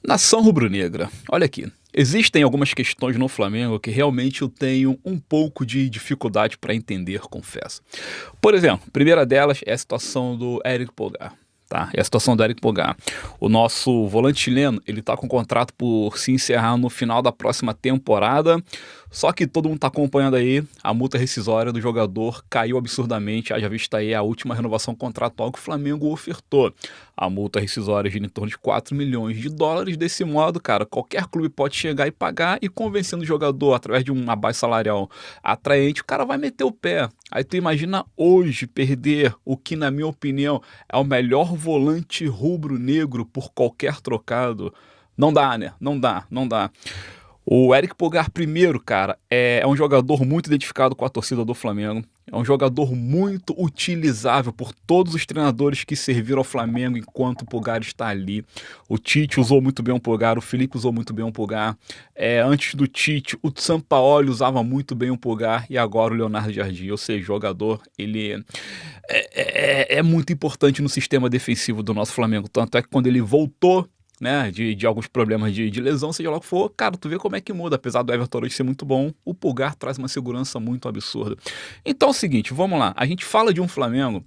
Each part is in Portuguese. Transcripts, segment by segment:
Nação rubro-negra, olha aqui. Existem algumas questões no Flamengo que realmente eu tenho um pouco de dificuldade para entender, confesso. Por exemplo, a primeira delas é a situação do Eric Pulgar. Tá? É a situação do Eric Pulgar. O nosso volante chileno, ele tá com contrato por se encerrar no final da próxima temporada. Só que todo mundo tá acompanhando aí, a multa rescisória do jogador caiu absurdamente, haja vista aí a última renovação contratual que o Flamengo ofertou. A multa rescisória gira em torno de 4 milhões de dólares. Desse modo, cara, qualquer clube pode chegar e pagar, e convencendo o jogador através de uma base salarial atraente, o cara vai meter o pé. Aí tu imagina hoje perder o que, na minha opinião, é o melhor volante rubro-negro por qualquer trocado. Não dá, né? Não dá, não dá. O Eric Pulgar, primeiro, cara, é um jogador muito identificado com a torcida do Flamengo. É um jogador muito utilizável por todos os treinadores que serviram ao Flamengo enquanto o Pulgar está ali. O Tite usou muito bem o Pulgar, o Felipe usou muito bem o Pulgar. Antes do Tite, o Sampaoli usava muito bem o Pulgar, e agora o Leonardo Jardim. Ou seja, o jogador, ele é muito importante no sistema defensivo do nosso Flamengo. Tanto é que quando ele voltou, né, de alguns problemas de lesão, seja lá o que for, cara, tu vê como é que muda. Apesar do Everton hoje ser muito bom, o Pulgar traz uma segurança muito absurda. Então é o seguinte, vamos lá, a gente fala de um Flamengo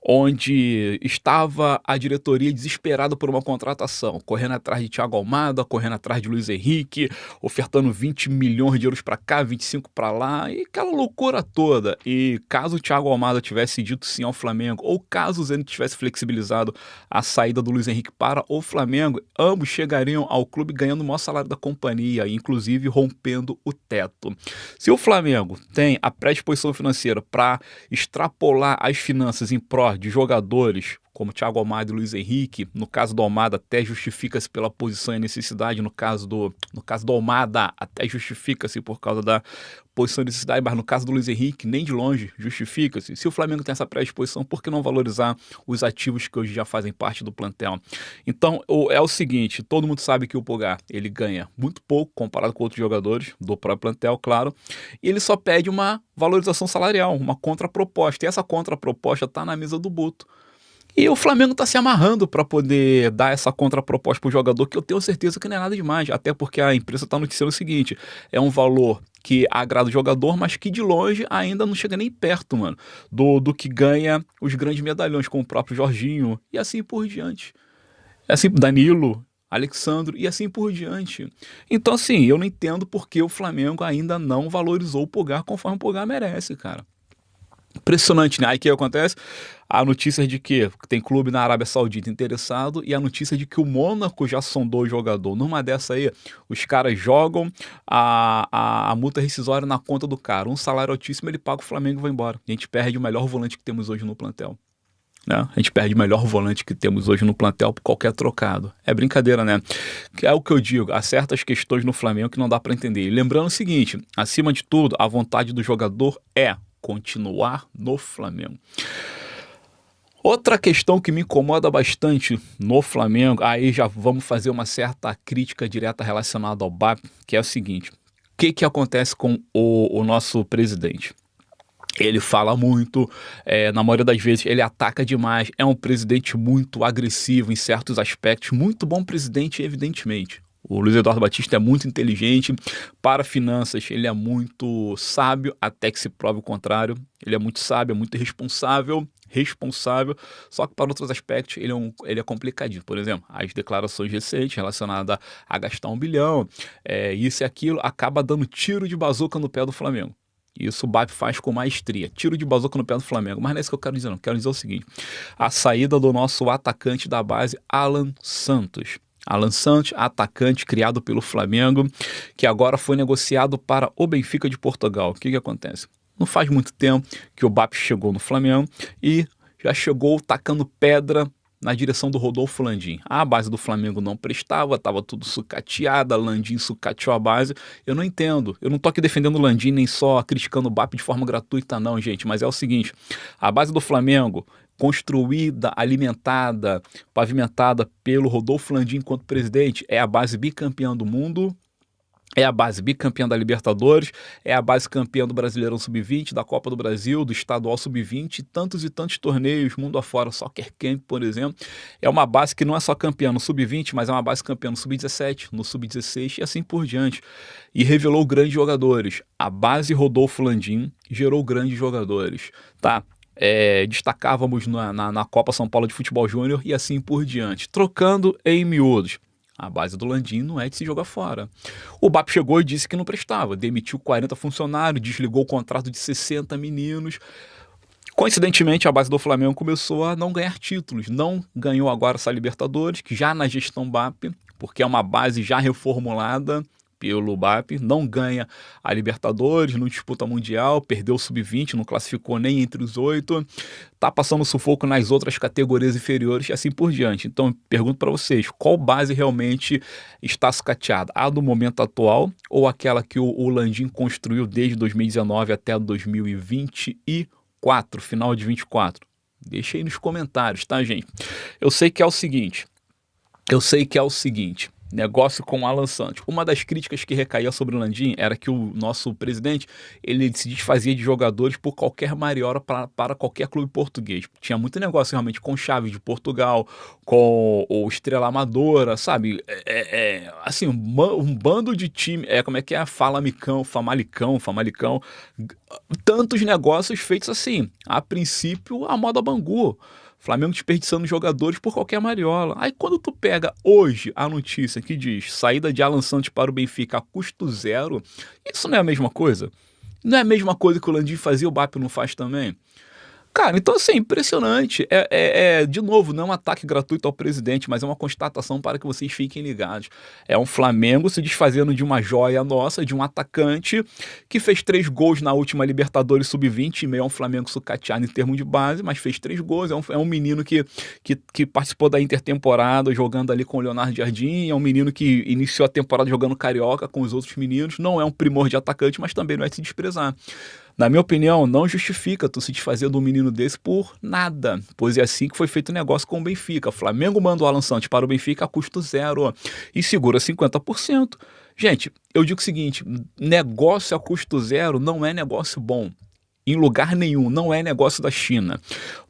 onde estava a diretoria desesperada por uma contratação, correndo atrás de Thiago Almada, correndo atrás de Luiz Henrique, ofertando 20 milhões de euros para cá, 25 para lá, e aquela loucura toda. E caso o Thiago Almada tivesse dito sim ao Flamengo, ou caso o Zenit tivesse flexibilizado a saída do Luiz Henrique para o Flamengo, ambos chegariam ao clube ganhando o maior salário da companhia, inclusive rompendo o teto. Se o Flamengo tem a predisposição financeira para extrapolar as finanças em pró de jogadores como Thiago Almada e Luiz Henrique, no caso do Almada até justifica-se pela posição e necessidade, no caso do Almada até justifica-se por causa da posição e necessidade, mas no caso do Luiz Henrique nem de longe justifica-se. Se o Flamengo tem essa predisposição, por que não valorizar os ativos que hoje já fazem parte do plantel? Então é o seguinte, todo mundo sabe que o Pulgar, ele ganha muito pouco comparado com outros jogadores do próprio plantel, claro, e ele só pede uma valorização salarial, uma contraproposta, e essa contraproposta está na mesa do Boto. E o Flamengo está se amarrando para poder dar essa contraproposta para o jogador, que eu tenho certeza que não é nada demais, até porque a empresa está noticiando o seguinte, é um valor que agrada o jogador, mas que de longe ainda não chega nem perto, mano, do que ganha os grandes medalhões, como o próprio Jorginho, e assim por diante. Assim, Danilo, Alexandro, e assim por diante. Então, assim, eu não entendo por que o Flamengo ainda não valorizou o Pulgar conforme o Pulgar merece, cara. Impressionante, né? Aí o que acontece? A notícia de que tem clube na Arábia Saudita interessado, e a notícia de que o Mônaco já sondou o jogador. Numa dessa aí, os caras jogam a multa rescisória na conta do cara. Um salário altíssimo, ele paga o Flamengo e vai embora. A gente perde o melhor volante que temos hoje no plantel. Né? A gente perde o melhor volante que temos hoje no plantel por qualquer trocado. É brincadeira, né? Que é o que eu digo, há certas questões no Flamengo que não dá para entender. E lembrando o seguinte, acima de tudo, a vontade do jogador é continuar no Flamengo. Outra questão que me incomoda bastante no Flamengo, aí já vamos fazer uma certa crítica direta relacionada ao BAP, que é o seguinte, o que acontece com o nosso presidente? Ele fala muito, na maioria das vezes ele ataca demais, é um presidente muito agressivo em certos aspectos, muito bom presidente, evidentemente. O Luiz Eduardo Batista é muito inteligente, para finanças ele é muito sábio, até que se prove o contrário. Ele é muito sábio, é muito responsável, só que para outros aspectos ele é complicadinho. Por exemplo, as declarações recentes relacionadas a gastar 1 bilhão, isso e aquilo, acaba dando tiro de bazuca no pé do Flamengo. Isso o BAP faz com maestria. Tiro de bazuca no pé do Flamengo. Mas não é isso que eu quero dizer, não. Quero dizer o seguinte. A saída do nosso atacante da base, Alan Santos. Alan Santos, atacante criado pelo Flamengo, que agora foi negociado para o Benfica de Portugal. O que acontece? Não faz muito tempo que o BAP chegou no Flamengo e já chegou tacando pedra na direção do Rodolfo Landim. A base do Flamengo não prestava, estava tudo sucateada, Landim sucateou a base. Eu não entendo, eu não tô aqui defendendo o Landim, nem só criticando o BAP de forma gratuita não, gente, mas é o seguinte, a base do Flamengo, construída, alimentada, pavimentada pelo Rodolfo Landim enquanto presidente, é a base bicampeã do mundo, É a base bicampeã da Libertadores, é a base campeã do Brasileirão Sub-20, da Copa do Brasil, do Estadual Sub-20, tantos e tantos torneios, mundo afora, Soccer Camp, por exemplo. É uma base que não é só campeã no Sub-20, mas é uma base campeã no Sub-17, no Sub-16 e assim por diante. E revelou grandes jogadores. A base Rodolfo Landim gerou grandes jogadores, tá? Destacávamos na Copa São Paulo de Futebol Júnior e assim por diante. Trocando em miúdos. A base do Landim não é de se jogar fora. O BAP chegou e disse que não prestava, demitiu 40 funcionários, desligou o contrato de 60 meninos. Coincidentemente, a base do Flamengo começou a não ganhar títulos. Não ganhou agora essa Libertadores, que já na gestão BAP, porque é uma base já reformulada pelo BAP, não ganha a Libertadores, não disputa Mundial, perdeu o Sub-20, não classificou nem entre os 8, tá passando sufoco nas outras categorias inferiores e assim por diante. Então, eu pergunto para vocês, qual base realmente está sucateada? A do momento atual ou aquela que o Landim construiu desde 2019 até 2024, final de 24? Deixa aí nos comentários, tá, gente? Eu sei que é o seguinte, negócio com o Alan Santos. Uma das críticas que recaía sobre o Landim era que o nosso presidente, ele se desfazia de jogadores por qualquer mariola para qualquer clube português. Tinha muito negócio realmente com Chaves de Portugal, com o Estrela Amadora, sabe? Assim, um bando de time, como é que é? Famalicão. Tantos negócios feitos assim, a princípio a moda Bangu. Flamengo desperdiçando jogadores por qualquer mariola. Aí quando tu pega hoje a notícia que diz saída de Alan Santos para o Benfica a custo zero, isso não é a mesma coisa? Não é a mesma coisa que o Landim fazia, o BAP não faz também? Cara, então assim, impressionante. De novo, não é um ataque gratuito ao presidente, mas é uma constatação para que vocês fiquem ligados. É um Flamengo se desfazendo de uma joia nossa, de um atacante que fez 3 gols na última Libertadores Sub-20, e meio a um Flamengo sucateado em termos de base, mas fez 3 gols. É um menino que participou da intertemporada jogando ali com o Leonardo Jardim, é um menino que iniciou a temporada jogando carioca com os outros meninos. Não é um primor de atacante, mas também não é de se desprezar. Na minha opinião, não justifica tu se desfazer de um menino desse por nada, pois é assim que foi feito o negócio com o Benfica. O Flamengo manda o Alan Santos para o Benfica a custo zero e segura 50%. Gente, eu digo o seguinte, negócio a custo zero não é negócio bom. Em lugar nenhum, não é negócio da China.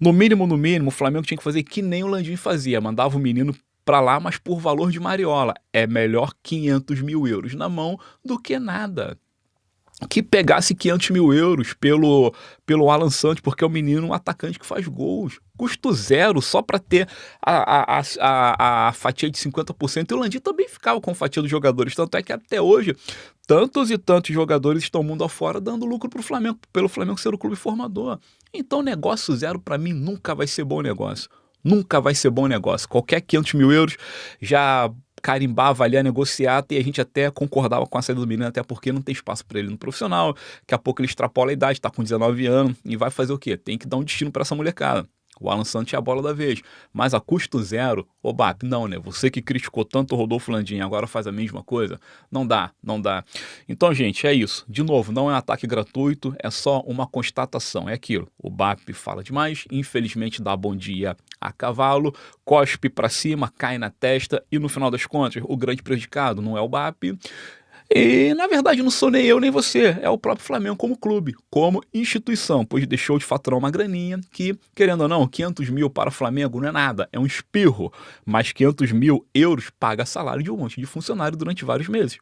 No mínimo, o Flamengo tinha que fazer que nem o Landim fazia, mandava o menino para lá, mas por valor de mariola. É melhor 500 mil euros na mão do que nada. Que pegasse 500 mil euros pelo Alan Santos, porque é um menino, um atacante que faz gols. Custo zero, só para ter a fatia de 50%. E o Landim também ficava com fatia dos jogadores. Tanto é que até hoje, tantos e tantos jogadores estão mundo afora dando lucro para o Flamengo, pelo Flamengo ser o clube formador. Então, negócio zero, para mim, nunca vai ser bom negócio. Nunca vai ser bom negócio. Qualquer 500 mil euros já carimbava ali a negociar e a gente até concordava com a saída do menino, até porque não tem espaço para ele no profissional. Daqui a pouco ele extrapola a idade, tá com 19 anos e vai fazer o quê? Tem que dar um destino para essa molecada. O Alan Santos é a bola da vez. Mas a custo zero, ô BAP, não, né? Você que criticou tanto o Rodolfo Landim, agora faz a mesma coisa? Não dá. Então, gente, é isso. De novo, não é um ataque gratuito, é só uma constatação. É aquilo. O BAP fala demais, infelizmente dá bom dia a cavalo, cospe pra cima, cai na testa e no final das contas, o grande prejudicado não é o BAP. E, na verdade, não sou nem eu nem você, é o próprio Flamengo como clube, como instituição, pois deixou de faturar uma graninha que, querendo ou não, 500 mil para o Flamengo não é nada, é um espirro, mas 500 mil euros paga salário de um monte de funcionário durante vários meses.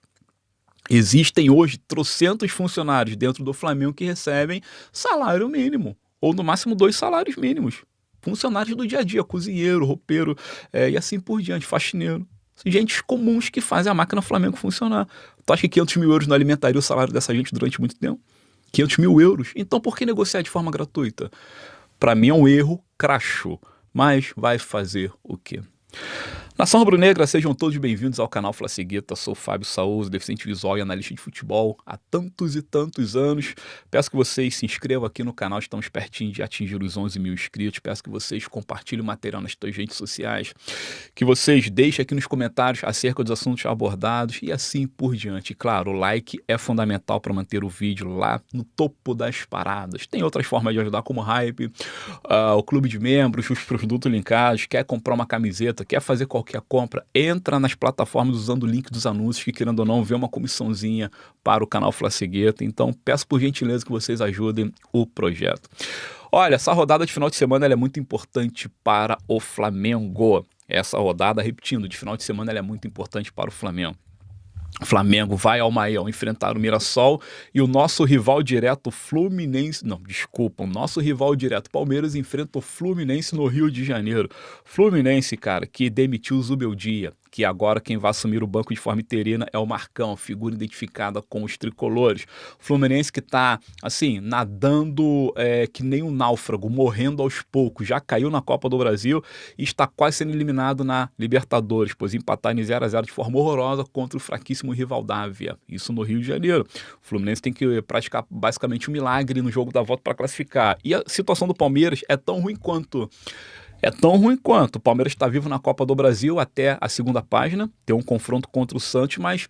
Existem hoje trocentos funcionários dentro do Flamengo que recebem salário mínimo, ou no máximo 2 salários mínimos. Funcionários do dia a dia, cozinheiro, roupeiro, e assim por diante, faxineiro. Gente comuns que fazem a máquina Flamengo funcionar. Tu acha que 500 mil euros não alimentaria o salário dessa gente durante muito tempo? 500 mil euros? Então por que negociar de forma gratuita? Para mim é um erro crasso, mas vai fazer o quê? Nação Rubro-Negra, sejam todos bem-vindos ao canal Fla-Cegueta. Sou Fábio Saúza, deficiente visual e analista de futebol há tantos e tantos anos. Peço que vocês se inscrevam aqui no canal, estamos pertinho de atingir os 11 mil inscritos. Peço que vocês compartilhem o material nas suas redes sociais, que vocês deixem aqui nos comentários acerca dos assuntos abordados e assim por diante. Claro, o like é fundamental para manter o vídeo lá no topo das paradas. Tem outras formas de ajudar, como o Hype, o clube de membros, os produtos linkados, quer comprar uma camiseta, quer fazer qualquer qualquer compra, entra nas plataformas usando o link dos anúncios, que querendo ou não, vê uma comissãozinha para o canal Fla-Cegueta. Então, peço por gentileza que vocês ajudem o projeto. Olha, essa rodada de final de semana ela é muito importante para o Flamengo. Essa rodada, repetindo, de final de semana ela é muito importante para o Flamengo. O Flamengo vai ao Maião enfrentar o Mirassol e o nosso rival direto Fluminense... Não, desculpa. O nosso rival direto Palmeiras enfrenta o Fluminense no Rio de Janeiro. Fluminense, cara, que demitiu o Zubeldia, que agora quem vai assumir o banco de forma interina é o Marcão, figura identificada com os tricolores. Fluminense que tá, assim, nadando que nem um náufrago, morrendo aos poucos. Já caiu na Copa do Brasil e está quase sendo eliminado na Libertadores, pois empatar em 0-0 de forma horrorosa contra o fraquíssimo rival Dávia. Isso no Rio de Janeiro. O Fluminense tem que praticar basicamente um milagre no jogo da volta para classificar. E a situação do Palmeiras é tão ruim quanto. O Palmeiras está vivo na Copa do Brasil até a segunda página, tem um confronto contra o Santos, mas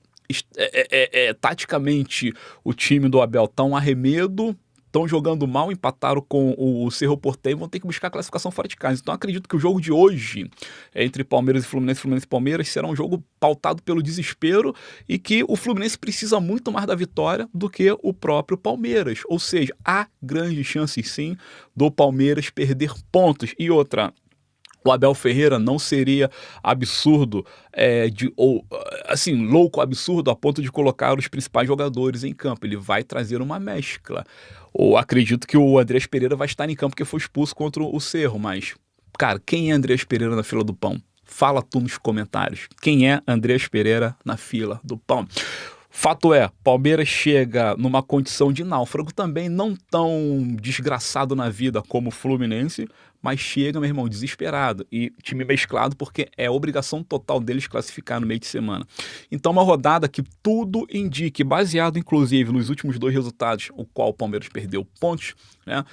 taticamente o time do Abel tá um arremedo, estão jogando mal, empataram com o Cerro Porteño, vão ter que buscar a classificação fora de casa. Então acredito que o jogo de hoje, entre Palmeiras e Fluminense, Fluminense e Palmeiras, será um jogo pautado pelo desespero e que o Fluminense precisa muito mais da vitória do que o próprio Palmeiras. Ou seja, há grandes chances sim do Palmeiras perder pontos. E outra, o Abel Ferreira não seria absurdo, louco, absurdo a ponto de colocar os principais jogadores em campo. Ele vai trazer uma mescla. Ou acredito que o Andrés Pereira vai estar em campo porque foi expulso contra o Cerro, mas, cara, quem é Andrés Pereira na fila do pão? Fala tu nos comentários. Quem é Andrés Pereira na fila do pão? Fato é, Palmeiras chega numa condição de náufrago também, não tão desgraçado na vida como o Fluminense, mas chega, meu irmão, desesperado. E time mesclado porque é obrigação total deles classificar no meio de semana. Então uma rodada que tudo indique, baseado inclusive nos últimos 2 resultados, o qual o Palmeiras perdeu pontos, né?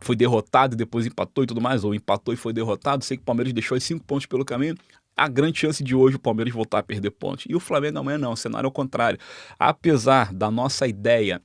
Foi derrotado e depois empatou e tudo mais, ou empatou e foi derrotado. Sei que o Palmeiras deixou os 5 pontos pelo caminho. A grande chance de hoje o Palmeiras voltar a perder pontos. E o Flamengo amanhã não, o cenário é o contrário. Apesar da nossa ideia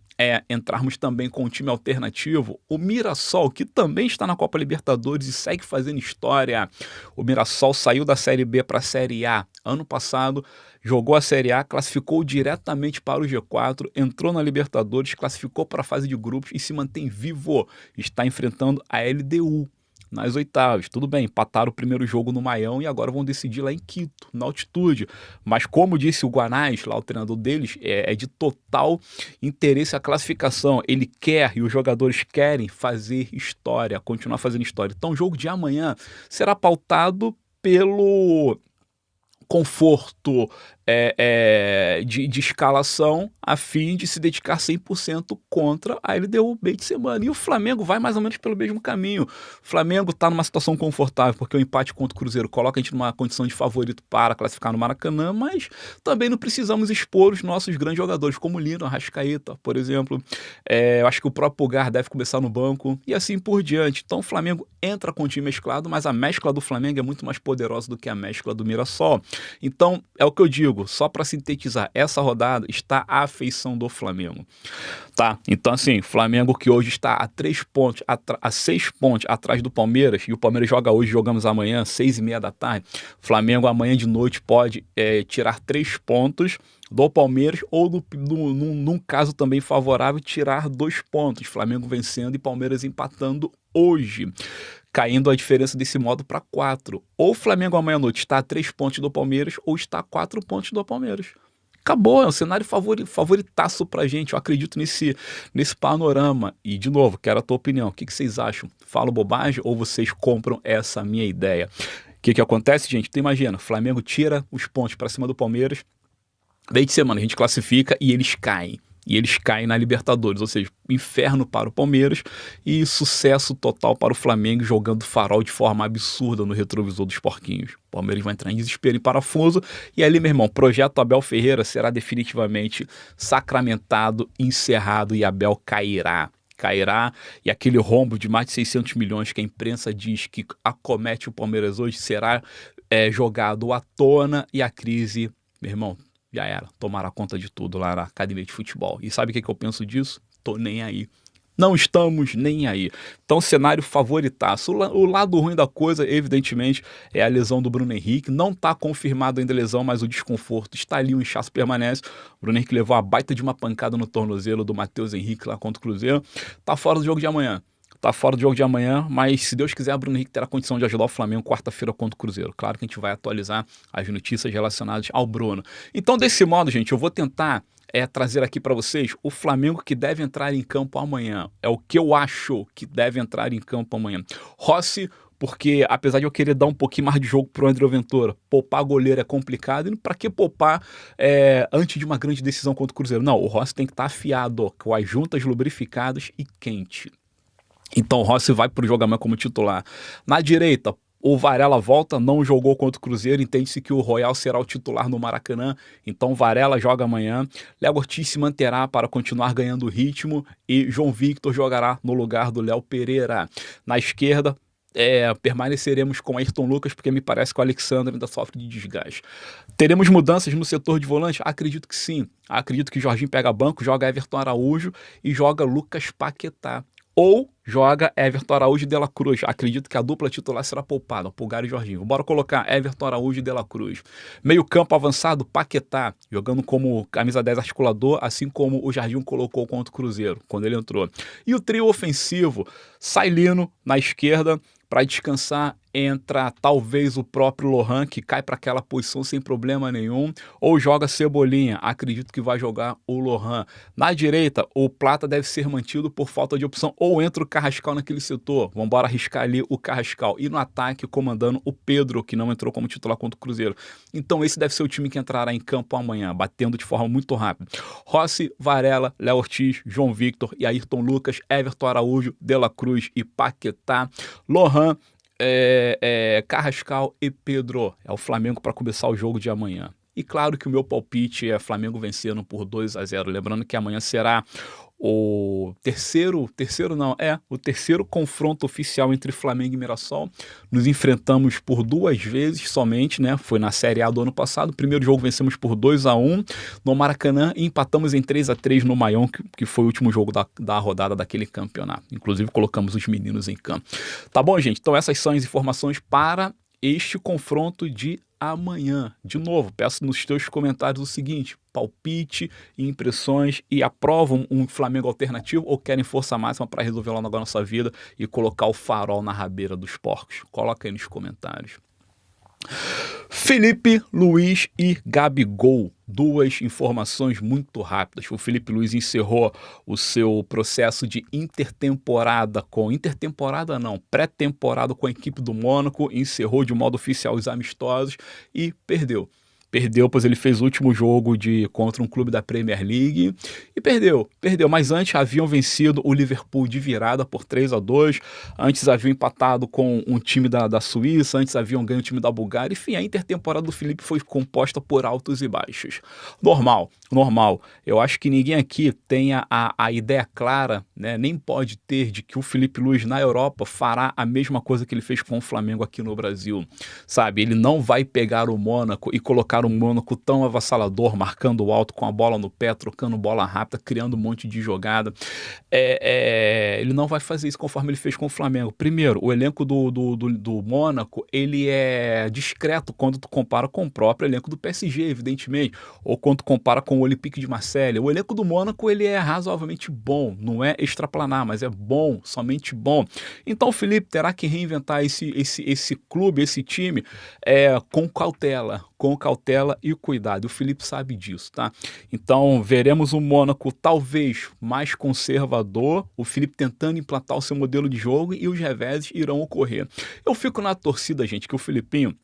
entrarmos também com um time alternativo, o Mirassol, que também está na Copa Libertadores e segue fazendo história. O Mirassol saiu da Série B para a Série A ano passado, jogou a Série A, classificou diretamente para o G4, entrou na Libertadores, classificou para a fase de grupos e se mantém vivo. Está enfrentando a LDU nas oitavas. Tudo bem, empataram o primeiro jogo no Maião e agora vão decidir lá em Quito, na altitude. Mas como disse o Guanais, lá o treinador deles, é de total interesse a classificação. Ele quer e os jogadores querem fazer história, continuar fazendo história. Então o jogo de amanhã será pautado pelo conforto de escalação a fim de se dedicar 100% contra a LDU meio de semana. E o Flamengo vai mais ou menos pelo mesmo caminho. O Flamengo está numa situação confortável porque o empate contra o Cruzeiro coloca a gente numa condição de favorito para classificar no Maracanã, mas também não precisamos expor os nossos grandes jogadores, como o Lino, Arrascaeta, por exemplo. Eu acho que o próprio Pulgar deve começar no banco e assim por diante. Então o Flamengo entra com o time mesclado, mas a mescla do Flamengo é muito mais poderosa do que a mescla do Mirassol. Então, é o que eu digo, só para sintetizar, essa rodada está à afeição do Flamengo, tá? Então, assim, Flamengo que hoje está a 6 pontos atrás do Palmeiras, e o Palmeiras joga hoje, jogamos amanhã, 6h30 da tarde. Flamengo amanhã de noite pode tirar 3 pontos do Palmeiras, ou num caso também favorável, tirar 2 pontos. Flamengo vencendo e Palmeiras empatando hoje, caindo a diferença desse modo para 4. Ou o Flamengo amanhã à noite está a 3 pontos do Palmeiras, ou está a 4 pontos do Palmeiras. Acabou, é um cenário favoritaço pra gente. Eu acredito nesse panorama. E, de novo, quero a tua opinião. O que vocês acham? Falo bobagem ou vocês compram essa minha ideia? O que acontece, gente? Tu imagina, Flamengo tira os pontos para cima do Palmeiras, meio de semana a gente classifica e eles caem. E eles caem na Libertadores, ou seja, inferno para o Palmeiras e sucesso total para o Flamengo, jogando farol de forma absurda no retrovisor dos porquinhos. O Palmeiras vai entrar em desespero e parafuso, e ali, meu irmão, projeto Abel Ferreira será definitivamente sacramentado, encerrado e Abel cairá, e aquele rombo de mais de 600 milhões que a imprensa diz que acomete o Palmeiras hoje será jogado à tona e a crise, meu irmão, já era, tomará conta de tudo lá na academia de futebol. E sabe o que eu penso disso? Tô nem aí. Não estamos nem aí. Então, cenário favoritaço. O lado ruim da coisa, evidentemente, é a lesão do Bruno Henrique. Não está confirmado ainda a lesão, mas o desconforto está ali, o inchaço permanece. O Bruno Henrique levou a baita de uma pancada no tornozelo do Matheus Henrique lá contra o Cruzeiro. Tá fora do jogo de amanhã. Tá fora do jogo de amanhã, mas se Deus quiser, o Bruno Henrique terá condição de ajudar o Flamengo quarta-feira contra o Cruzeiro. Claro que a gente vai atualizar as notícias relacionadas ao Bruno. Então, desse modo, gente, eu vou tentar trazer aqui para vocês o Flamengo que deve entrar em campo amanhã. É o que eu acho que deve entrar em campo amanhã. Rossi, porque apesar de eu querer dar um pouquinho mais de jogo pro André Ventura, poupar goleiro é complicado, e para que poupar antes de uma grande decisão contra o Cruzeiro? Não, o Rossi tem que estar afiado, com as juntas lubrificadas e quente. Então o Rossi vai para o jogo amanhã como titular. Na direita, o Varela volta, não jogou contra o Cruzeiro, entende-se que o Royal será o titular no Maracanã, então Varela joga amanhã. Léo Ortiz se manterá para continuar ganhando ritmo e João Victor jogará no lugar do Léo Pereira. Na esquerda, permaneceremos com Ayrton Lucas, porque me parece que o Alexandre ainda sofre de desgaste. Teremos mudanças no setor de volante? Acredito que sim. Acredito que Jorginho pega banco, joga Everton Araújo e joga Lucas Paquetá. Ou joga Everton Araújo e De La Cruz. Acredito que a dupla titular será poupada, Pulgar e Jorginho. Bora colocar Everton Araújo e De La Cruz. Meio campo avançado, Paquetá, jogando como camisa 10 articulador, assim como o Jardim colocou contra o Cruzeiro, quando ele entrou. E o trio ofensivo, Sailino na esquerda, para descansar, entra talvez o próprio Lohan, que cai para aquela posição sem problema nenhum, ou joga Cebolinha. Acredito que vai jogar o Lohan. Na direita, o Plata deve ser mantido por falta de opção, ou entra o Carrascal naquele setor. Vamos embora arriscar ali o Carrascal. E no ataque, comandando o Pedro, que não entrou como titular contra o Cruzeiro. Então esse deve ser o time que entrará em campo amanhã, batendo de forma muito rápida. Rossi, Varela, Léo Ortiz, João Victor e Ayrton Lucas, Everton Araújo, De La Cruz e Paquetá. Lohan, Carrascal e Pedro. É o Flamengo para começar o jogo de amanhã. E claro que o meu palpite é Flamengo vencendo por 2-0. Lembrando que amanhã será o terceiro confronto oficial entre Flamengo e Mirassol. Nos enfrentamos por 2 vezes somente, né? Foi na Série A do ano passado. O primeiro jogo vencemos por 2-1 no Maracanã e empatamos em 3-3 no Maion, que foi o último jogo da rodada daquele campeonato. Inclusive colocamos os meninos em campo. Tá bom, gente? Então essas são as informações para este confronto de amanhã. De novo, peço nos teus comentários o seguinte: palpite e impressões, e aprovam um Flamengo alternativo ou querem força máxima para resolver lá na nossa vida e colocar o farol na rabeira dos porcos? Coloca aí nos comentários. Felipe Luiz e Gabigol. 2 informações muito rápidas. O Felipe Luiz encerrou o seu processo de pré-temporada com a equipe do Mônaco, encerrou de modo oficial os amistosos e perdeu, pois ele fez o último jogo contra um clube da Premier League e perdeu, mas antes haviam vencido o Liverpool de virada por 3-2, antes haviam empatado com um time da Suíça, antes haviam ganho o time da Bulgária, enfim, a intertemporada do Felipe foi composta por altos e baixos. Normal. Eu acho que ninguém aqui tenha a ideia clara, né, nem pode ter, de que o Felipe Luiz na Europa fará a mesma coisa que ele fez com o Flamengo aqui no Brasil, sabe? Ele não vai pegar o Mônaco e colocar o Mônaco tão avassalador, marcando alto com a bola no pé, trocando bola rápida, criando um monte de jogada. Ele não vai fazer isso conforme ele fez com o Flamengo. Primeiro, o elenco do Mônaco, ele é discreto quando tu compara com o próprio elenco do PSG, evidentemente, ou quando tu compara com o Olympique de Marseille. O elenco do Mônaco, ele é razoavelmente bom, não é extraplanar, mas é bom, somente bom. Então o Felipe terá que reinventar esse clube, esse time, com cautela e cuidado. O Felipe sabe disso, tá? Então veremos o Mônaco talvez mais conservador, o Felipe tentando implantar o seu modelo de jogo, e os reveses irão ocorrer. Eu fico na torcida, gente, que o Felipinho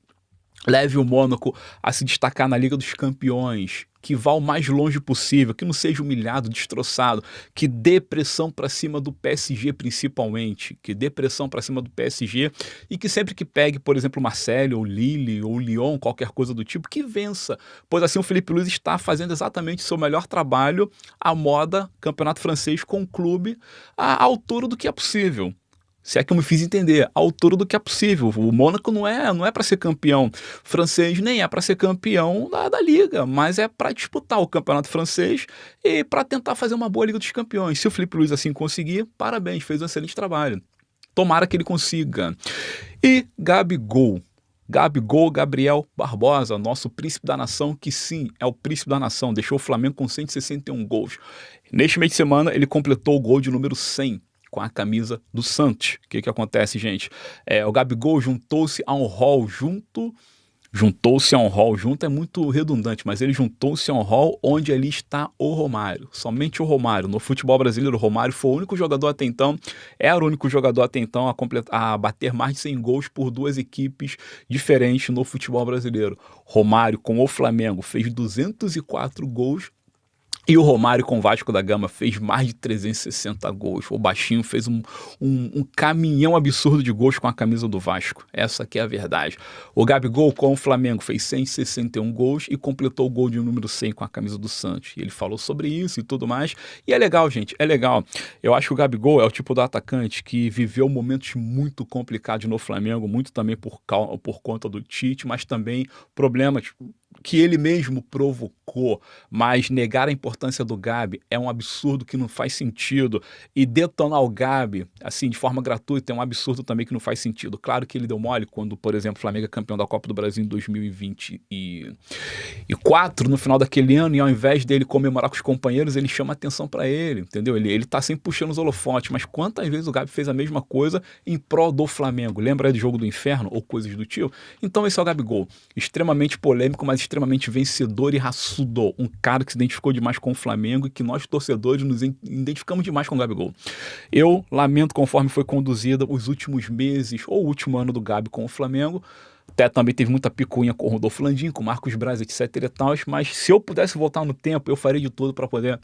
leve o Mônaco a se destacar na Liga dos Campeões, que vá o mais longe possível, que não seja humilhado, destroçado, que dê pressão para cima do PSG principalmente, e que sempre que pegue, por exemplo, Marseille, ou Lille, ou Lyon, qualquer coisa do tipo, que vença, pois assim o Felipe Luiz está fazendo exatamente o seu melhor trabalho à moda campeonato francês com o clube à altura do que é possível. Se é que eu me fiz entender, à altura do que é possível. O Mônaco não é para ser campeão francês, nem é para ser campeão da Liga, mas é para disputar o campeonato francês e para tentar fazer uma boa Liga dos Campeões. Se o Filipe Luís assim conseguir, parabéns, fez um excelente trabalho. Tomara que ele consiga. E Gabigol, Gabriel Barbosa, nosso príncipe da nação, que sim, é o príncipe da nação, deixou o Flamengo com 161 gols. Neste mês de semana, ele completou o gol de número 100 com a camisa do Santos. O que acontece, gente? O Gabigol juntou-se a um hall junto é muito redundante, mas ele juntou-se a um hall onde ali está o Romário, somente o Romário. No futebol brasileiro, o Romário foi o único jogador até então, era o único jogador até então a bater mais de 100 gols por duas equipes diferentes no futebol brasileiro. Romário com o Flamengo fez 204 gols, e o Romário com o Vasco da Gama fez mais de 360 gols. O baixinho fez um caminhão absurdo de gols com a camisa do Vasco. Essa aqui é a verdade. O Gabigol com o Flamengo fez 161 gols e completou o gol de número 100 com a camisa do Santos. E ele falou sobre isso e tudo mais. E é legal, gente, é legal. Eu acho que o Gabigol é o tipo do atacante que viveu momentos muito complicados no Flamengo, muito também por conta do Tite, mas também problemas que ele mesmo provocou, mas negar a importância do Gabi é um absurdo que não faz sentido, e detonar o Gabi, assim, de forma gratuita, é um absurdo também que não faz sentido. Claro que ele deu mole quando, por exemplo, o Flamengo é campeão da Copa do Brasil em 2024, no final daquele ano, e ao invés dele comemorar com os companheiros, ele chama atenção pra ele, entendeu? Ele tá sempre puxando os holofotes, mas quantas vezes o Gabi fez a mesma coisa em prol do Flamengo? Lembra do Jogo do Inferno ou coisas do tipo? Então esse é o Gabigol, extremamente polêmico, mas extremamente vencedor e raçudo, um cara que se identificou demais com o Flamengo e que nós torcedores nos identificamos demais com o Gabigol. Eu lamento conforme foi conduzida os últimos meses ou o último ano do Gabi com o Flamengo. Até também teve muita picuinha com o Rodolfo Landim, com o Marcos Braz, etc e tal, mas se eu pudesse voltar no tempo, eu faria de tudo para poder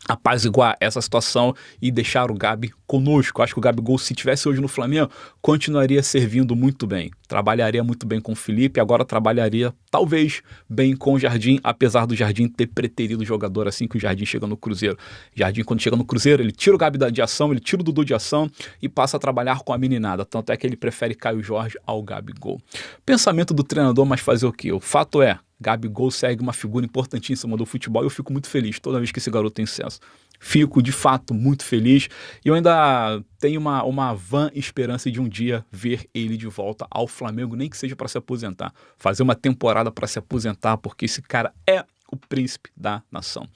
apaziguar essa situação e deixar o Gabi conosco. Acho que o Gabigol, se tivesse hoje no Flamengo, continuaria servindo muito bem. Trabalharia muito bem com o Felipe, agora trabalharia talvez bem com o Jardim, apesar do Jardim ter preterido o jogador assim que o Jardim chega no Cruzeiro. Jardim, quando chega no Cruzeiro, ele tira o Gabi de ação, ele tira o Dudu de ação e passa a trabalhar com a meninada. Tanto é que ele prefere Caio Jorge ao Gabigol. Pensamento do treinador, mas fazer o quê? O fato é, Gabigol segue uma figura importantíssima do futebol e eu fico muito feliz toda vez que esse garoto tem sucesso. Fico, de fato, muito feliz e eu ainda tenho uma vã esperança de um dia ver ele de volta ao Flamengo, nem que seja para se aposentar. Fazer uma temporada para se aposentar, porque esse cara é o príncipe da nação.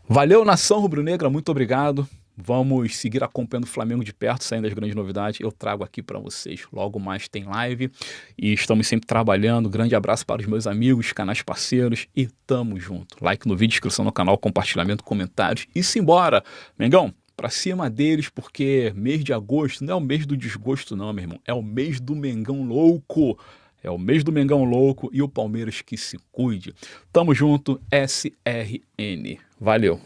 Valeu, nação rubro-negra, muito obrigado. Vamos seguir acompanhando o Flamengo de perto, saindo das grandes novidades. Eu trago aqui para vocês. Logo mais tem live e estamos sempre trabalhando. Grande abraço para os meus amigos, canais parceiros e tamo junto. Like no vídeo, inscrição no canal, compartilhamento, comentários e simbora. Mengão, pra cima deles, porque mês de agosto não é o mês do desgosto não, meu irmão. É o mês do Mengão louco. É o mês do Mengão louco e o Palmeiras que se cuide. Tamo junto, SRN. Valeu.